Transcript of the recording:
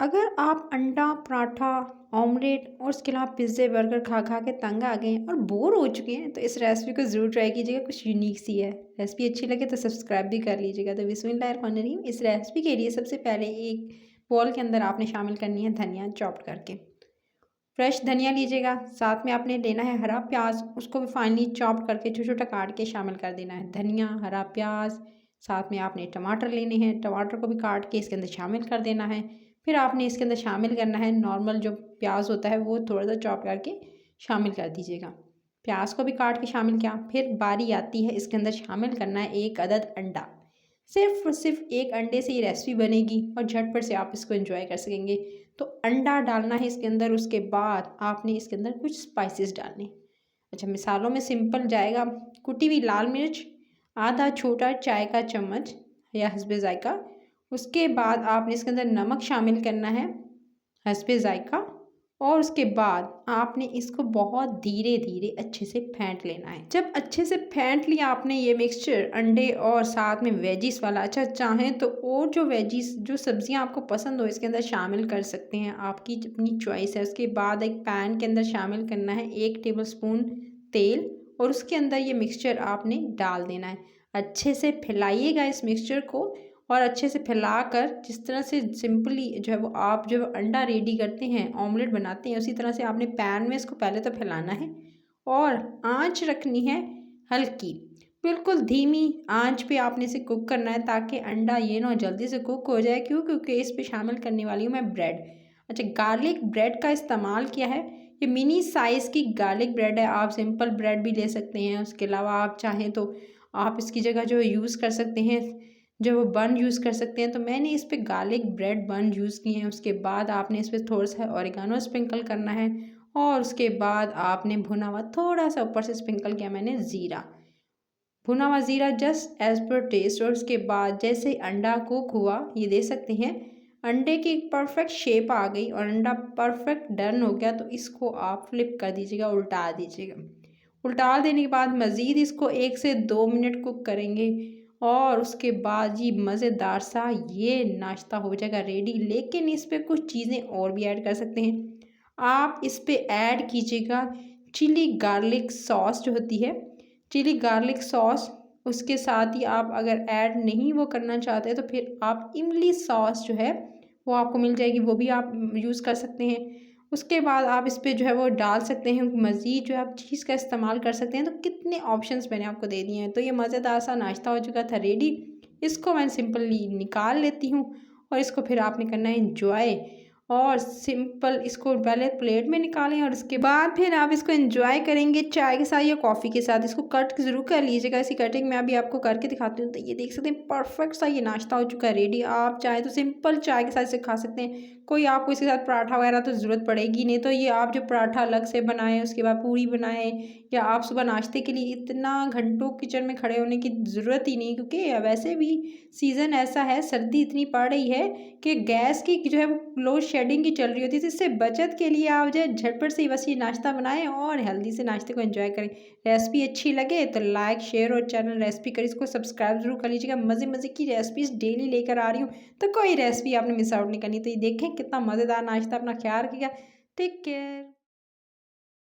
अगर आप अंडा, पराठा, ऑमलेट और उसके अलावा पिज़्ज़े, बर्गर खा खा के तंग आ गए हैं और बोर हो चुके हैं, तो इस रेसिपी को ज़रूर ट्राई कीजिएगा। कुछ यूनिक सी है। रेसिपी अच्छी लगे तो सब्सक्राइब भी कर लीजिएगा। तो बिस्मिल्लाहिर्रहमानिर्रहीम। इस रेसिपी के लिए सबसे पहले एक बोल के अंदर आपने शामिल करनी है धनिया चॉप्ड करके। फ्रेश धनिया लीजिएगा। साथ में आपने लेना है हरा प्याज, उसको भी फाइनली चॉप्ड करके छोटा छोटा काट के शामिल कर देना है। धनिया, हरा प्याज, साथ में आपने टमाटर लेने हैं, टमाटर को भी काट के इसके अंदर शामिल कर देना है। फिर आपने इसके अंदर शामिल करना है नॉर्मल जो प्याज होता है वो थोड़ा सा चॉप करके शामिल कर दीजिएगा। प्याज को भी काट के शामिल किया। फिर बारी आती है इसके अंदर शामिल करना है एक अदद अंडा। सिर्फ और सिर्फ एक अंडे से ये रेसिपी बनेगी और झटपट से आप इसको एंजॉय कर सकेंगे। तो अंडा डालना है इसके अंदर, उसके बाद आपने इसके अंदर कुछ स्पाइसेस डालने। अच्छा, मिसालों में सिंपल जाएगा। कुटी हुई लाल मिर्च, आधा छोटा चाय का चम्मच या हस्बे जायका। उसके बाद आपने इसके अंदर नमक शामिल करना है हस्बे जायका। और उसके बाद आपने इसको बहुत धीरे धीरे अच्छे से फेंट लेना है। जब अच्छे से फेंट लिया आपने ये मिक्सचर अंडे और साथ में वेजिस वाला, अच्छा चाहें तो और जो वेजिस जो सब्जियां आपको पसंद हो इसके अंदर शामिल कर सकते हैं, आपकी अपनी चॉइस है। उसके बाद एक पैन के अंदर शामिल करना है 1 टेबलस्पून तेल और उसके अंदर ये मिक्सचर आपने डाल देना है। अच्छे से फैलाइएगा इस मिक्सचर को और अच्छे से फैलाकर जिस तरह से सिंपली जो है वो आप जो अंडा रेडी करते हैं, ऑमलेट बनाते हैं, उसी तरह से आपने पैन में इसको पहले तो फैलाना है और आंच रखनी है हल्की, बिल्कुल धीमी आंच पे आपने इसे कुक करना है ताकि अंडा ये ना जल्दी से कुक हो जाए। क्यों? क्योंकि इस पे शामिल करने वाली हूँ मैं ब्रेड। अच्छा, गार्लिक ब्रेड का इस्तेमाल किया है। ये मिनी साइज़ की गार्लिक ब्रेड है। आप सिंपल ब्रेड भी ले सकते हैं। उसके अलावा आप चाहें तो आप इसकी जगह जो यूज़ कर सकते हैं जो वो बन यूज़ कर सकते हैं। तो मैंने इस पे गार्लिक ब्रेड बन यूज़ किए हैं। उसके बाद आपने इस पर थोड़ा सा ऑरिगानो स्प्रिंकल करना है और उसके बाद आपने भुना हुआ थोड़ा सा ऊपर से स्प्रिंकल किया मैंने ज़ीरा, भुना हुआ ज़ीरा जस्ट एज़ पर टेस्ट। और उसके बाद जैसे अंडा कुक हुआ ये दे सकते हैं अंडे की एक परफेक्ट शेप आ गई और अंडा परफेक्ट डन हो गया। तो इसको आप फ्लिप कर दीजिएगा, उल्टा दीजिएगा। उल्टा देने के बाद मज़ीद इसको 1 से 2 मिनट कुक करेंगे और उसके बाद जी मज़ेदार सा ये नाश्ता हो जाएगा रेडी। लेकिन इस पे कुछ चीज़ें और भी ऐड कर सकते हैं। आप इस पे ऐड कीजिएगा चिली गार्लिक सॉस जो होती है, चिली गार्लिक सॉस। उसके साथ ही आप अगर ऐड नहीं वो करना चाहते तो फिर आप इमली सॉस जो है वो आपको मिल जाएगी, वो भी आप यूज़ कर सकते हैं। उसके बाद आप इस पे जो है वो डाल सकते हैं मज़ीद जो है आप चीज़ का इस्तेमाल कर सकते हैं। तो कितने ऑप्शंस मैंने आपको दे दिए हैं। तो ये मज़ेदार सा नाश्ता हो चुका था रेडी। इसको मैं सिंपली निकाल लेती हूँ और इसको फिर आपने करना है एंजॉय। और सिंपल इसको पहले प्लेट में निकालें और उसके बाद फिर आप इसको एंजॉय करेंगे चाय के साथ या कॉफ़ी के साथ। इसको कट ज़रूर कर लीजिएगा। इसी कटिंग मैं अभी आपको करके दिखाती हूँ। तो ये देख सकते हैं परफेक्ट सा ये नाश्ता हो चुका है रेडी। आप चाहे तो सिंपल चाय के साथ इसे खा सकते हैं। कोई आपको इसके साथ पराठा वगैरह तो ज़रूरत पड़ेगी नहीं। तो ये आप जो पराठा अलग से बनाएं, उसके बाद पूरी बनाएं, या आप सुबह नाश्ते के लिए इतना घंटों किचन में खड़े होने की ज़रूरत ही नहीं। क्योंकि वैसे भी सीज़न ऐसा है, सर्दी इतनी पड़ रही है कि गैस की जो है वो लोड शेडिंग की चल रही होती है। तो इससे बचत के लिए आप जो है झटपट से बस ये नाश्ता बनाएं और हेल्दी से नाश्ते को एंजॉय करें। रेसिपी अच्छी लगे तो लाइक शेयर और चैनल रेसिपी करें इसको सब्सक्राइब जरूर कर लीजिएगा। मज़े मज़े की रेसिपीज़ डेली लेकर आ रही हूँ, तो कोई रेसिपी आपने मिस आउट नहीं करनी। तो ये देखें कितना मज़ेदार नाश्ता। अपना ख्याल रखिएगा। Take care.